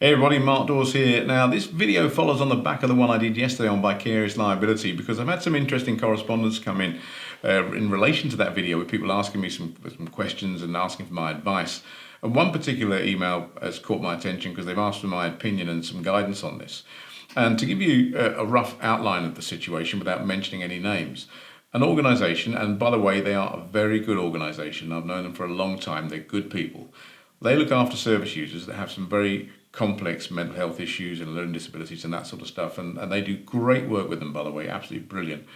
Hey everybody, Mark Dawes here. Now this video follows on the back of the one I did yesterday on Vicarious Liability because I've had some interesting correspondence come in relation to that video with people asking me some questions and asking for my advice. And one particular email has caught my attention because they've asked for my opinion and some guidance on this. And to give you a rough outline of the situation without mentioning any names, an organisation, and by the way, they are a very good organisation. I've known them for a long time. They're good people. They look after service users that have some very complex mental health issues and learning disabilities and that sort of stuff. And they do great work with them, by the way, absolutely brilliant.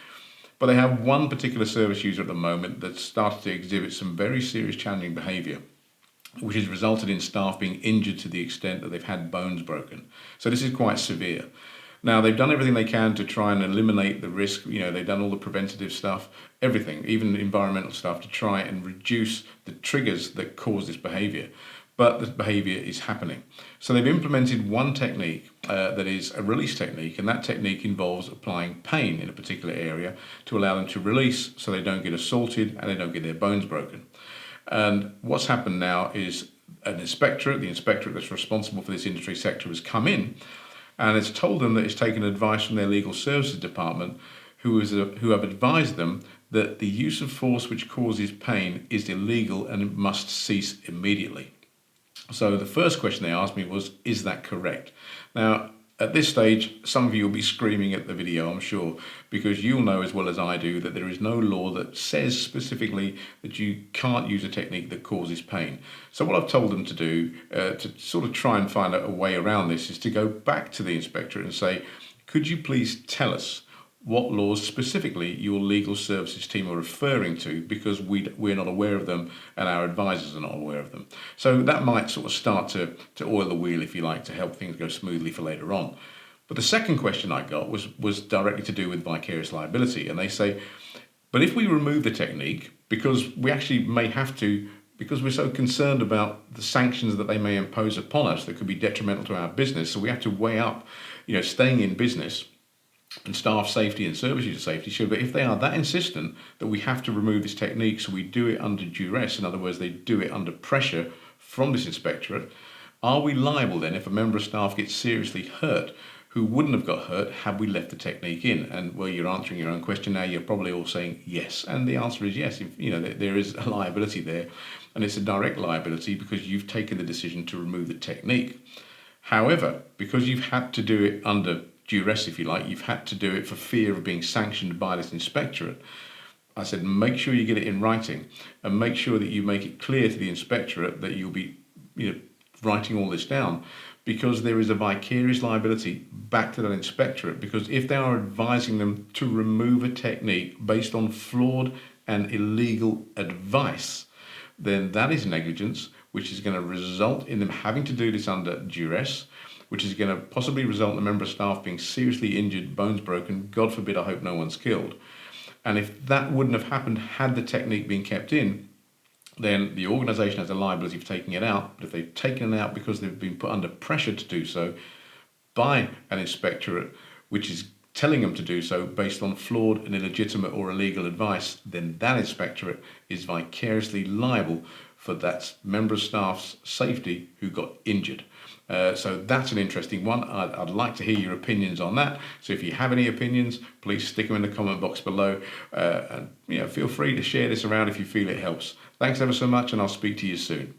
But they have one particular service user at the moment that's started to exhibit some very serious challenging behaviour, which has resulted in staff being injured to the extent that they've had bones broken. So this is quite severe. Now, they've done everything they can to try and eliminate the risk. You know, they've done all the preventative stuff, everything, even environmental stuff, to try and reduce the triggers that cause this behaviour. But the behaviour is happening. So they've implemented one technique that is a release technique, and that technique involves applying pain in a particular area to allow them to release so they don't get assaulted and they don't get their bones broken. And what's happened now is an inspectorate, the inspectorate that's responsible for this industry sector, has come in and it's told them that it's taken advice from their legal services department, who have advised them that the use of force which causes pain is illegal and it must cease immediately. So the first question they asked me was, is that correct? Now, at this stage, some of you will be screaming at the video, I'm sure, because you'll know as well as I do that there is no law that says specifically that you can't use a technique that causes pain. So what I've told them to do, to sort of try and find a way around this, is to go back to the inspectorate and say, could you please tell us what laws specifically your legal services team are referring to, because we're not aware of them and our advisors are not aware of them. So that might sort of start to oil the wheel, if you like, to help things go smoothly for later on. But the second question I got was directly to do with vicarious liability, and they say, but if we remove the technique, because we actually may have to, because we're so concerned about the sanctions that they may impose upon us that could be detrimental to our business, so we have to weigh up, staying in business and staff safety and service user safety. Sure, but if they are that insistent that we have to remove this technique, so we do it under duress, in other words, they do it under pressure from this inspectorate, are we liable then if a member of staff gets seriously hurt who wouldn't have got hurt had we left the technique in? And well, you're answering your own question now. You're probably all saying yes, and the answer is yes. If, there is a liability there, and it's a direct liability because you've taken the decision to remove the technique. However, because you've had to do it under duress, if you like, you've had to do it for fear of being sanctioned by this inspectorate, I said, make sure you get it in writing and make sure that you make it clear to the inspectorate that you'll be writing all this down, because there is a vicarious liability back to that inspectorate, because if they are advising them to remove a technique based on flawed and illegal advice, then that is negligence, which is going to result in them having to do this under duress, which is going to possibly result in a member of staff being seriously injured, bones broken. God forbid, I hope no one's killed. And if that wouldn't have happened had the technique been kept in, then the organisation has a liability for taking it out. But if they've taken it out because they've been put under pressure to do so by an inspectorate, which is telling them to do so based on flawed and illegitimate or illegal advice, then that inspectorate is vicariously liable for that member of staff's safety who got injured. So that's an interesting one. I'd like to hear your opinions on that. So if you have any opinions, please stick them in the comment box below. And feel free to share this around if you feel it helps. Thanks ever so much, and I'll speak to you soon.